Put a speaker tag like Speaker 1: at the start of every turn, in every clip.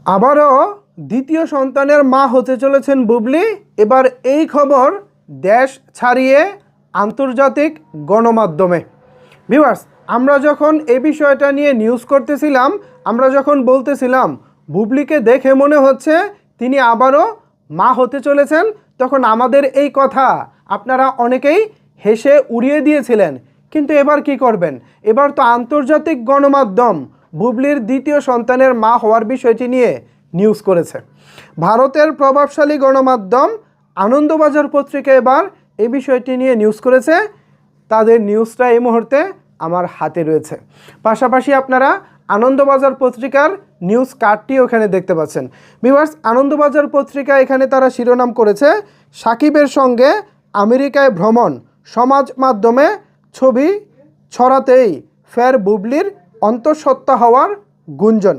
Speaker 1: আবারও দ্বিতীয় সন্তানের মা হতে চলেছেন বুবলি। এবার এই খবর দেশ ছাড়িয়ে আন্তর্জাতিক গণমাধ্যমে। ভিউয়ার্স, আমরা যখন এই বিষয়টা নিয়ে নিউজ করতেছিলাম, আমরা যখন বলতেছিলাম বুবলিকে দেখে মনে হচ্ছে তিনি আবারও মা হতে চলেছেন, তখন আমাদের এই কথা আপনারা অনেকেই হেসে উড়িয়ে দিয়েছিলেন। কিন্তু এবার কি করবেন? এবার তো আন্তর্জাতিক গণমাধ্যম বুবলির দ্বিতীয় সন্তানের মা হওয়ার বিষয়টি নিয়ে নিউজ করেছে। ভারতের প্রভাবশালী গণমাধ্যম আনন্দবাজার পত্রিকা এবার এই বিষয়টি নিয়ে নিউজ করেছে। তাদের নিউজটা এই মুহূর্তে আমার হাতে রয়েছে। পাশাপাশি আপনারা আনন্দবাজার পত্রিকার নিউজ কার্ডটি ওখানে দেখতে পাচ্ছেন। ভিউয়ার্স, আনন্দবাজার পত্রিকা এখানে তারা শিরোনাম করেছে, সাকিবের সঙ্গে আমেরিকায় ভ্রমণ, সমাজ মাধ্যমে ছবি ছড়াতেই ফের বুবলির অন্তঃসত্ত্বা হওয়ার গুঞ্জন।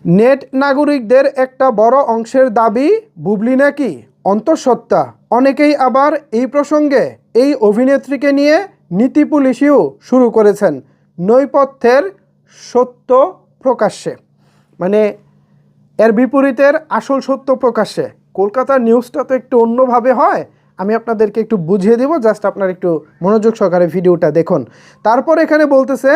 Speaker 1: নেট নাগরিকদের একটা বড় অংশের দাবি বুবলি নাকি অন্তঃসত্ত্বা। অনেকেই আবার এই প্রসঙ্গে এই অভিনেত্রীকে নিয়ে নীতি পুলিশিও শুরু করেছেন নৈপথ্যের সত্য প্রকাশ্যে। মানে এর বিপরীতের আসল সত্য প্রকাশ্যে। কলকাতার নিউজটা তো একটু অন্যভাবে হয়, আমি আপনাদেরকে একটু বুঝিয়ে দেব, জাস্ট আপনারা একটু মনোযোগ সহকারে ভিডিওটা দেখুন। তারপর এখানে বলতেছে,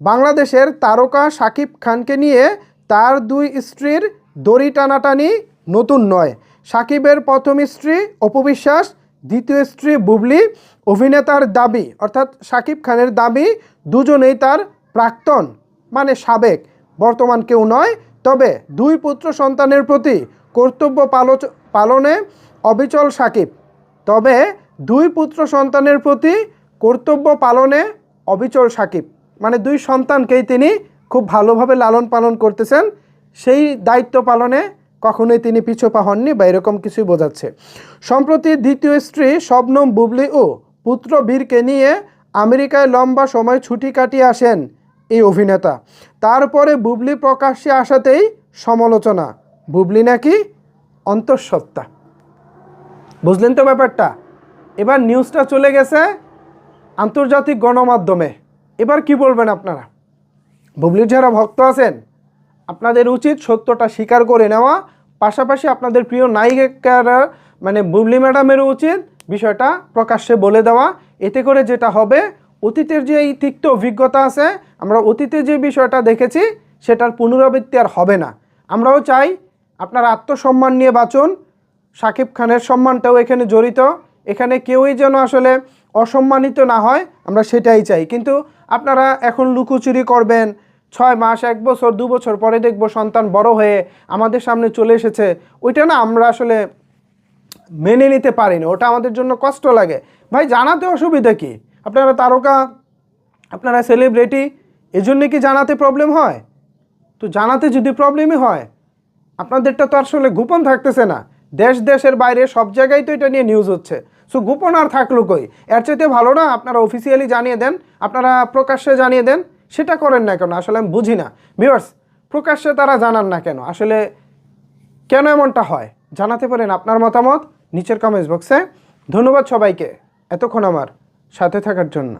Speaker 1: বাংলাদেশের তারকা শাকিব খানকে নিয়ে তার দুই স্ত্রীর দড়ি টানাটানি নতুন নয়। শাকিবের প্রথম স্ত্রী অপু বিশ্বাস, দ্বিতীয় স্ত্রী বুবলি। অভিনেতার দাবি, অর্থাৎ শাকিব খানের দাবি, দুজনেই তার প্রাক্তন, মানে সাবেক, বর্তমান কেউ নয়। তবে দুই পুত্র সন্তানের প্রতি কর্তব্য পালনে অবিচল শাকিব। তবে দুই পুত্র সন্তানের প্রতি কর্তব্য পালনে অবিচল শাকিব, মানে দুই সন্তানকেই তিনি খুব ভালোভাবে লালন পালন করতেছেন, সেই দায়িত্ব পালনে কখনোই তিনি পিছপা হননি বা এরকম কিছুই বোঝাচ্ছে। সম্প্রতি দ্বিতীয় স্ত্রী শবনম বুবলি ও পুত্র বীরকে নিয়ে আমেরিকায় লম্বা সময় ছুটি কাটিয়ে আসেন এই অভিনেতা। তারপরে বুবলি প্রকাশ্যে আসাতেই সমালোচনা, বুবলি নাকি অন্তঃসত্ত্বা। বুঝলেন তো ব্যাপারটা? এবার নিউজটা চলে গেছে আন্তর্জাতিক গণমাধ্যমে। এবার কি বলবেন আপনারা? বুবলির যারা ভক্ত আছেন, আপনাদের উচিত সত্যটা স্বীকার করে নেওয়া। পাশাপাশি আপনাদের প্রিয় নায়িকারা মানে বুবলি ম্যাডামেরও উচিত বিষয়টা প্রকাশ্যে বলে দেওয়া। এতে করে যেটা হবে, অতীতের যে এই তিক্ত অভিজ্ঞতা আছে, আমরা অতীতে যে বিষয়টা দেখেছি সেটার পুনরাবৃত্তি আর হবে না। আমরাও চাই আপনারা আত্মসম্মান নিয়ে বাঁচুন। শাকিব খানের সম্মানটাও এখানে জড়িত, এখানে কেউই যেন আসলে অসম্মানিত না হয়, আমরা সেটাই চাই। কিন্তু আপনারা এখন লুকোচুরি করবেন, 6 মাস, 1 বছর, 2 বছর পরে দেখব সন্তান বড় হয়ে আমাদের সামনে চলে এসেছে, ওইটা না আমরা আসলে মেনে নিতে পারি না, ওটা আমাদের জন্য কষ্ট লাগে। ভাই, জানাতে অসুবিধা কি? আপনারা তারকা, আপনারা সেলিব্রিটি, এজন্য কি জানাতে প্রবলেম হয়? তো জানাতে যদি প্রবলেমই হয়, আপনাদেরটা তো আসলে গোপন থাকতেছে না, দেশের বাইরে সব জায়গায় তো এটা নিয়ে নিউজ হচ্ছে। সো গোপন আর থাকলো কই? এর চাইতে ভালো না আপনারা অফিসিয়ালি জানিয়ে দেন, আপনারা প্রকাশ্যে জানিয়ে দেন। সেটা করেন না কেন? আসলে আমি বুঝি না ভিউয়ার্স, প্রকাশ্যে তারা জানান না কেন? আসলে কেন এমনটা হয়? জানাতে পারেন আপনার মতামত নিচের কমেন্টস বক্সে। ধন্যবাদ সবাইকে এতক্ষণ আমার সাথে থাকার জন্য।